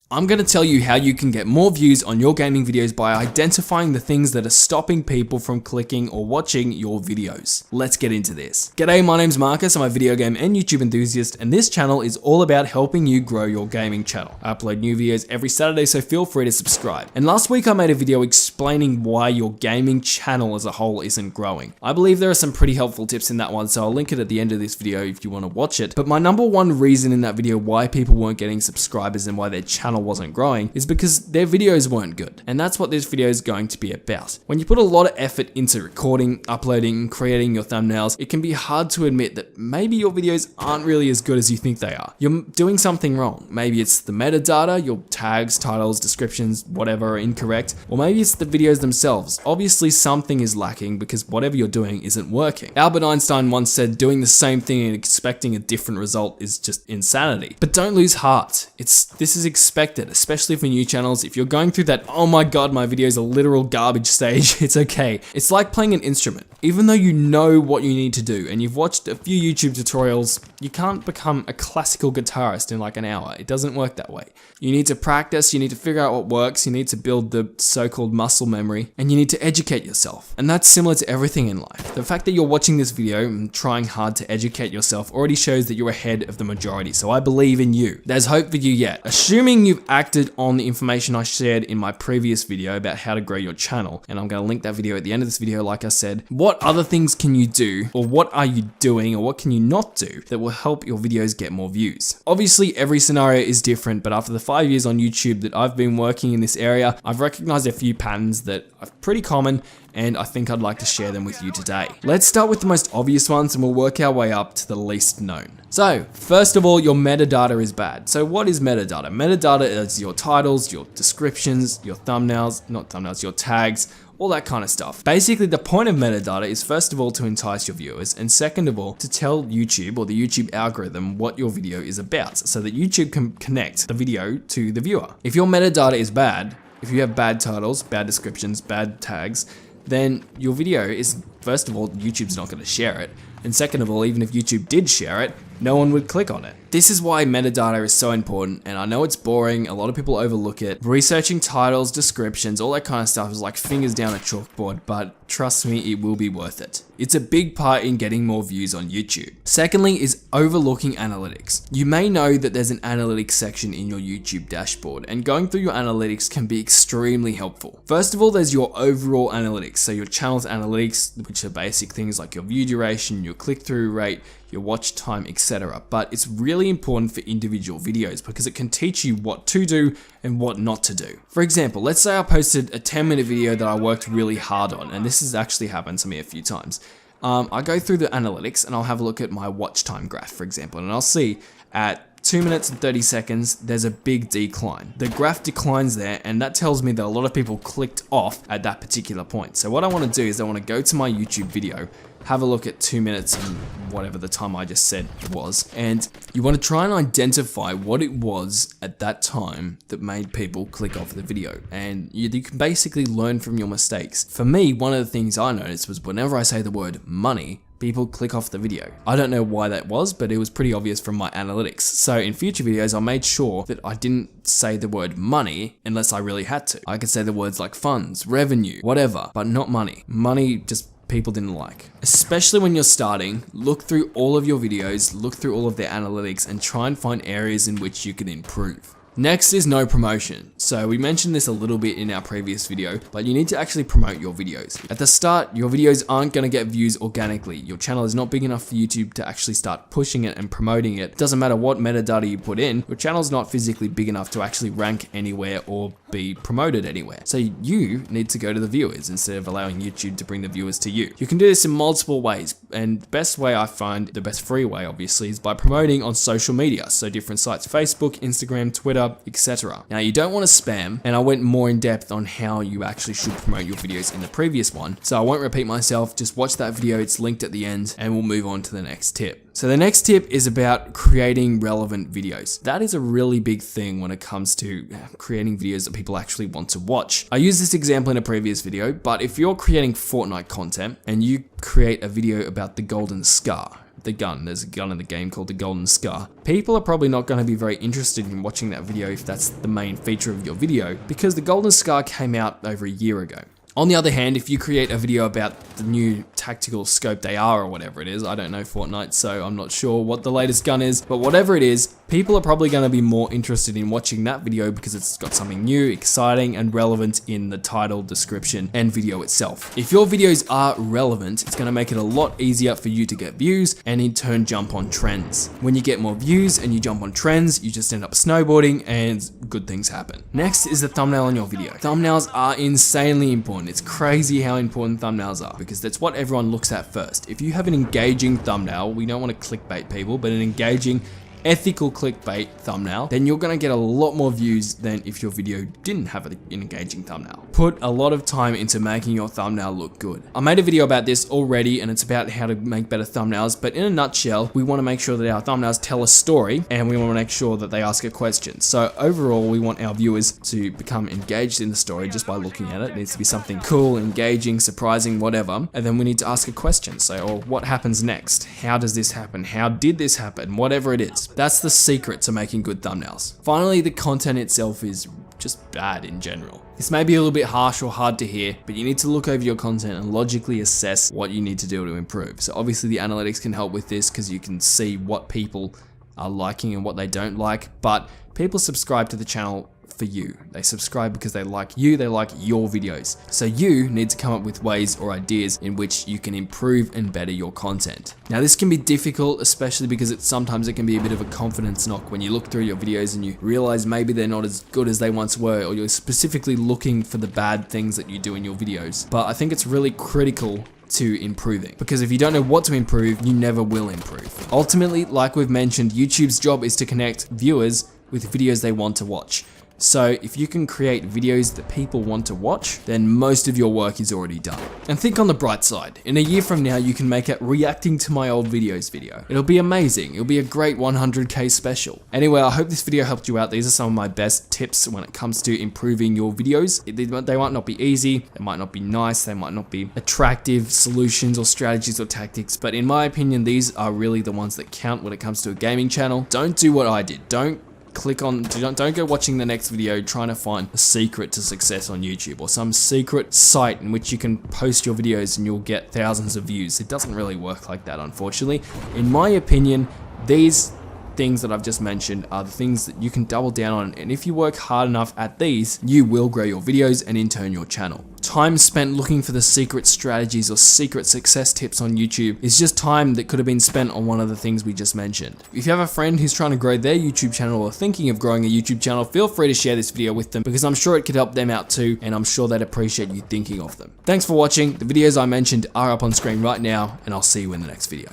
I'm going to tell you how you can get more views on your gaming videos by identifying the things that are stopping people from clicking or watching your videos. Let's get into this. G'day, my name's Marcus. I'm a video game and YouTube enthusiast, and this channel is all about helping you grow your gaming channel. I upload new videos every Saturday, so feel free to subscribe. And last week I made a video explaining why your gaming channel as a whole isn't growing. I believe there are some pretty helpful tips in that one, so I'll link it at the end of this video if you want to watch it. But my number one reason in that video why people weren't getting subscribers and why their channel wasn't growing is because their videos weren't good. And that's what this video is going to be about. When you put a lot of effort into recording, uploading, creating your thumbnails, it can be hard to admit that maybe your videos aren't really as good as you think they are. You're doing something wrong. Maybe it's the metadata, your tags, titles, descriptions, whatever are incorrect, or maybe it's the videos themselves. Obviously something is lacking because whatever you're doing isn't working. Albert Einstein once said doing the same thing and expecting a different result is just insanity. But don't lose heart. This is expected, especially for new channels. If you're going through that, oh my god, my video is a literal garbage stage, it's okay. It's like playing an instrument. Even though you know what you need to do and you've watched a few YouTube tutorials, you can't become a classical guitarist in like an hour. It doesn't work that way. You need to practice, you need to figure out what works, you need to build the so-called muscle memory, and you need to educate yourself. And that's similar to everything in life. The fact that you're watching this video and trying hard to educate yourself already shows that you're ahead of the majority, so I believe in you. There's hope for you yet. Assuming you've acted on the information I shared in my previous video about how to grow your channel, and I'm going to link that video at the end of this video like I said, what other things can you do, or what are you doing, or what can you not do that will help your videos get more views? Obviously every scenario is different, but after the 5 years on YouTube that I've been working in this area, I've recognized a few patterns that are pretty common, and I think I'd like to share them with you today. Let's start with the most obvious ones and we'll work our way up to the least known. So, first of all, your metadata is bad. So what is metadata? Metadata is your titles, your descriptions, your thumbnails, not thumbnails, your tags, all that kind of stuff. Basically, the point of metadata is first of all to entice your viewers, and second of all to tell YouTube or the YouTube algorithm what your video is about so that YouTube can connect the video to the viewer. If your metadata is bad, if you have bad titles, bad descriptions, bad tags, then your video is, first of all, YouTube's not going to share it. And second of all, even if YouTube did share it, no one would click on it. This is why metadata is so important, and I know it's boring, a lot of people overlook it. Researching titles, descriptions, all that kind of stuff is like fingers down a chalkboard, but trust me, it will be worth it. It's a big part in getting more views on YouTube. Secondly is overlooking analytics. You may know that there's an analytics section in your YouTube dashboard, and going through your analytics can be extremely helpful. First of all, there's your overall analytics, so your channel's analytics, which are basic things like your view duration, your click-through rate, your watch time, etc. But it's really important for individual videos because it can teach you what to do and what not to do. For example, let's say I posted a 10-minute video that I worked really hard on, and this has actually happened to me a few times. I go through the analytics and I'll have a look at my watch time graph, for example, and I'll see at 2 minutes and 30 seconds, there's a big decline. The graph declines there, and that tells me that a lot of people clicked off at that particular point. So what I want to do is I want to go to my YouTube video, have a look at 2 minutes and whatever the time I just said was, and you want to try and identify what it was at that time that made people click off the video, and you can basically learn from your mistakes. For me, one of the things I noticed was whenever I say the word money, people click off the video. I don't know why that was, but it was pretty obvious from my analytics. So in future videos, I made sure that I didn't say the word money unless I really had to. I could say the words like funds, revenue, whatever, but not money. Money just people didn't like. Especially when you're starting, look through all of your videos, look through all of their analytics, and try and find areas in which you can improve. Next is no promotion. So we mentioned this a little bit in our previous video, but you need to actually promote your videos. At the start, your videos aren't going to get views organically. Your channel is not big enough for YouTube to actually start pushing it and promoting it. It doesn't matter what metadata you put in, your channel's not physically big enough to actually rank anywhere or be promoted anywhere. So you need to go to the viewers instead of allowing YouTube to bring the viewers to you. You can do this in multiple ways, and the best way I find, the best free way obviously, is by promoting on social media. So different sites, Facebook, Instagram, Twitter, etc. Now you don't want to spam, and I went more in depth on how you actually should promote your videos in the previous one, so I won't repeat myself, just watch that video, it's linked at the end, and we'll move on to the next tip. So the next tip is about creating relevant videos. That is a really big thing when it comes to creating videos that people actually want to watch. I used this example in a previous video, but if you're creating Fortnite content and you create a video about the Golden Scar, the gun. There's a gun in the game called the Golden Scar. People are probably not going to be very interested in watching that video if that's the main feature of your video, because the Golden Scar came out over a year ago. On the other hand, if you create a video about the new tactical scoped AR or whatever it is, I don't know Fortnite, so I'm not sure what the latest gun is, but whatever it is, people are probably going to be more interested in watching that video because it's got something new, exciting, and relevant in the title, description, and video itself. If your videos are relevant, it's going to make it a lot easier for you to get views and in turn jump on trends. When you get more views and you jump on trends, you just end up snowboarding and good things happen. Next is the thumbnail on your video. Thumbnails are insanely important. It's crazy how important thumbnails are because that's what everyone looks at first. If you have an engaging thumbnail, we don't want to clickbait people, but an engaging, ethical clickbait thumbnail, then you're gonna get a lot more views than if your video didn't have an engaging thumbnail. Put a lot of time into making your thumbnail look good. I made a video about this already and it's about how to make better thumbnails, but in a nutshell, we wanna make sure that our thumbnails tell a story and we wanna make sure that they ask a question. So overall, we want our viewers to become engaged in the story just by looking at it. It needs to be something cool, engaging, surprising, whatever. And then we need to ask a question. So, or what happens next? How does this happen? How did this happen? Whatever it is. That's the secret to making good thumbnails. Finally, the content itself is just bad in general. This may be a little bit harsh or hard to hear, but you need to look over your content and logically assess what you need to do to improve. So obviously the analytics can help with this because you can see what people are liking and what they don't like, but people subscribe to the channel for you. They subscribe because they like you, they like your videos. So you need to come up with ways or ideas in which you can improve and better your content. Now this can be difficult, especially because sometimes it can be a bit of a confidence knock when you look through your videos and you realize maybe they're not as good as they once were, or you're specifically looking for the bad things that you do in your videos. But I think it's really critical to improving, because if you don't know what to improve, you never will improve. Ultimately, like we've mentioned, YouTube's job is to connect viewers with videos they want to watch. So if you can create videos that people want to watch, then most of your work is already done. And think on the bright side. In a year from now, you can make a reacting to my old videos video. It'll be amazing. It'll be a great 100K special. Anyway, I hope this video helped you out. These are some of my best tips when it comes to improving your videos. They might not be easy, they might not be nice, they might not be attractive solutions or strategies or tactics, but in my opinion, these are really the ones that count when it comes to a gaming channel. Don't do what I did. Don't go watching the next video trying to find a secret to success on YouTube or some secret site in which you can post your videos and you'll get thousands of views. It doesn't really work like that, unfortunately. In my opinion, these things that I've just mentioned are the things that you can double down on, and if you work hard enough at these, you will grow your videos and in turn your channel. Time spent looking for the secret strategies or secret success tips on YouTube is just time that could have been spent on one of the things we just mentioned. If you have a friend who's trying to grow their YouTube channel or thinking of growing a YouTube channel, feel free to share this video with them because I'm sure it could help them out too, and I'm sure they'd appreciate you thinking of them. Thanks for watching. The videos I mentioned are up on screen right now, and I'll see you in the next video.